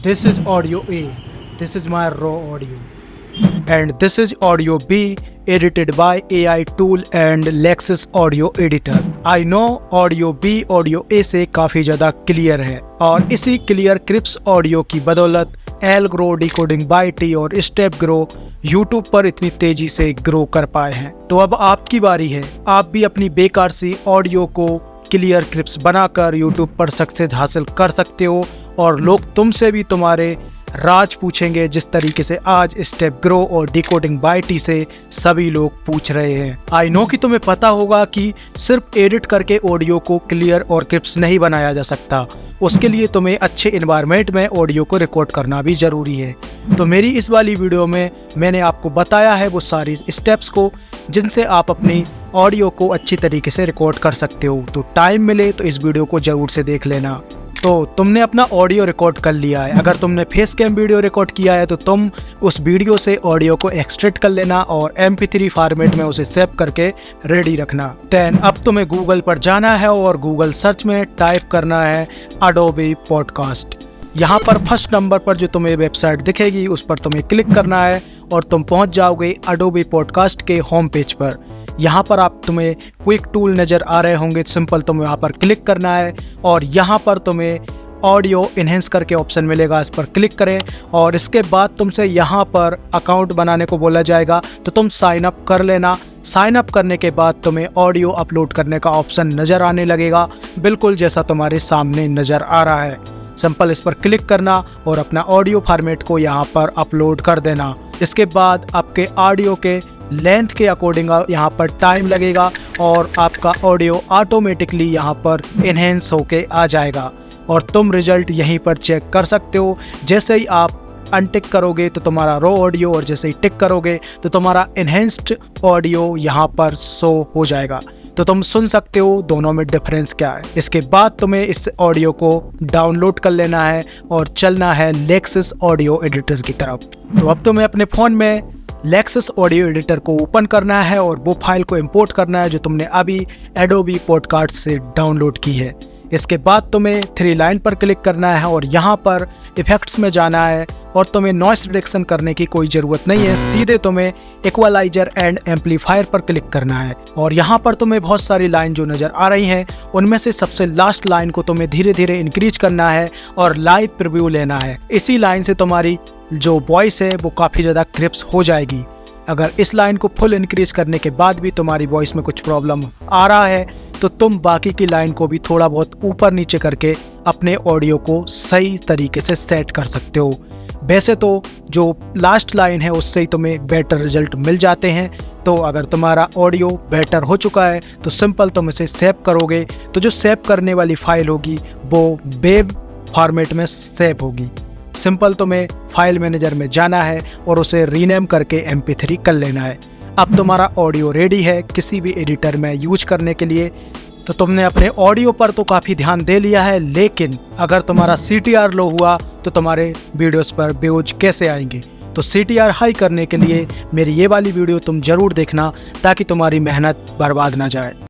This is audio A. This is my raw audio. And this is audio B, edited by AI tool and Lexus audio editor. I know audio B audio A से काफी ज्यादा clear है और इसी clear Cripps audio की बदौलत एल grow, decoding by T और स्टेप ग्रो YouTube पर इतनी तेजी से ग्रो कर पाए हैं। तो अब आपकी बारी है, आप भी अपनी बेकार सी ऑडियो को क्लियर क्लिप्स बनाकर YouTube पर सक्सेस हासिल कर सकते हो और लोग तुमसे भी तुम्हारे राज पूछेंगे, जिस तरीके से आज स्टेप ग्रो और डिकोडिंग बाय टी से सभी लोग पूछ रहे हैं। आई नो कि तुम्हें पता होगा कि सिर्फ एडिट करके ऑडियो को क्लियर और क्रिप्स नहीं बनाया जा सकता, उसके लिए तुम्हें अच्छे एनवायरनमेंट में ऑडियो को रिकॉर्ड करना भी जरूरी है। तो मेरी इस वाली वीडियो में मैंने आपको बताया है वो सारी स्टेप्स को जिनसे आप अपनी ऑडियो को अच्छी तरीके से रिकॉर्ड कर सकते हो। तो टाइम मिले तो इस वीडियो को जरूर से देख लेना। तो तुमने अपना ऑडियो रिकॉर्ड कर लिया है, अगर तुमने फेस कैम वीडियो रिकॉर्ड किया है तो तुम उस वीडियो से ऑडियो को एक्सट्रैक्ट कर लेना और MP3 फॉर्मेट में उसे सेव करके रेडी रखना। देन अब तुम्हें गूगल पर जाना है और गूगल सर्च में टाइप करना है Adobe पॉडकास्ट। यहाँ पर फर्स्ट नंबर पर जो तुम्हें वेबसाइट दिखेगी उस पर तुम्हें क्लिक करना है और तुम पहुँच जाओगे Adobe पॉडकास्ट के होम पेज पर। यहाँ पर तुम्हें क्विक टूल नज़र आ रहे होंगे, सिंपल तुम्हें यहाँ पर क्लिक करना है और यहाँ पर तुम्हें ऑडियो इन्हेंस करके ऑप्शन मिलेगा, इस पर क्लिक करें और इसके बाद तुमसे यहाँ पर अकाउंट बनाने को बोला जाएगा, तो तुम साइन अप कर लेना। साइन अप करने के बाद तुम्हें ऑडियो अपलोड करने का ऑप्शन नज़र आने लगेगा, बिल्कुल जैसा तुम्हारे सामने नज़र आ रहा है। सिंपल इस पर क्लिक करना और अपना ऑडियो फॉर्मेट को यहाँ पर अपलोड कर देना। इसके बाद आपके ऑडियो के लेंथ के अकॉर्डिंग यहाँ पर टाइम लगेगा और आपका ऑडियो ऑटोमेटिकली यहाँ पर इन्हेंस होके आ जाएगा और तुम रिजल्ट यहीं पर चेक कर सकते हो। जैसे ही आप अनटिक करोगे तो तुम्हारा रो ऑडियो और जैसे ही टिक करोगे तो तुम्हारा इन्हेंस्ड ऑडियो यहाँ पर शो हो जाएगा, तो तुम सुन सकते हो दोनों में डिफरेंस क्या है। इसके बाद तुम्हें इस ऑडियो को डाउनलोड कर लेना है और चलना है लेक्सस ऑडियो एडिटर की तरफ। तो अब तुम्हें अपने फ़ोन में लेक्सस ऑडियो एडिटर को ओपन करना है और वो फाइल को इंपोर्ट करना है जो तुमने अभी Adobe पॉडकास्ट से डाउनलोड की है। इसके बाद तुम्हें 3 लाइन पर क्लिक करना है और यहाँ पर इफेक्ट्स में जाना है और तुम्हें नॉइस रिडक्शन करने की कोई ज़रूरत नहीं है, सीधे तुम्हें इक्वलाइजर एंड एम्पलीफायर पर क्लिक करना है और यहाँ पर तुम्हें बहुत सारी लाइन जो नज़र आ रही हैं उनमें से सबसे लास्ट लाइन को तुम्हें धीरे धीरे इंक्रीज करना है और लाइव प्रीव्यू लेना है। इसी लाइन से तुम्हारी जो वॉइस है वो काफ़ी ज़्यादा क्रिप्स हो जाएगी। अगर इस लाइन को फुल इंक्रीज करने के बाद भी तुम्हारी वॉइस में कुछ प्रॉब्लम आ रहा है तो तुम बाकी की लाइन को भी थोड़ा बहुत ऊपर नीचे करके अपने ऑडियो को सही तरीके से सेट कर सकते हो। वैसे तो जो लास्ट लाइन है उससे ही तुम्हें बेटर रिजल्ट मिल जाते हैं। तो अगर तुम्हारा ऑडियो बेटर हो चुका है तो सिंपल तुम इसे सेव करोगे, तो जो सेव करने वाली फाइल होगी वो वेब फॉर्मेट में सेव होगी। सिंपल तुम्हें फाइल मैनेजर में जाना है और उसे रीनेम करके MP3 कर लेना है। अब तुम्हारा ऑडियो रेडी है किसी भी एडिटर में यूज करने के लिए। तो तुमने अपने ऑडियो पर तो काफ़ी ध्यान दे लिया है, लेकिन अगर तुम्हारा CTR लो हुआ तो तुम्हारे वीडियोस पर व्यूज कैसे आएंगे। तो CTR हाई करने के लिए मेरी ये वाली वीडियो तुम ज़रूर देखना ताकि तुम्हारी मेहनत बर्बाद ना जाए।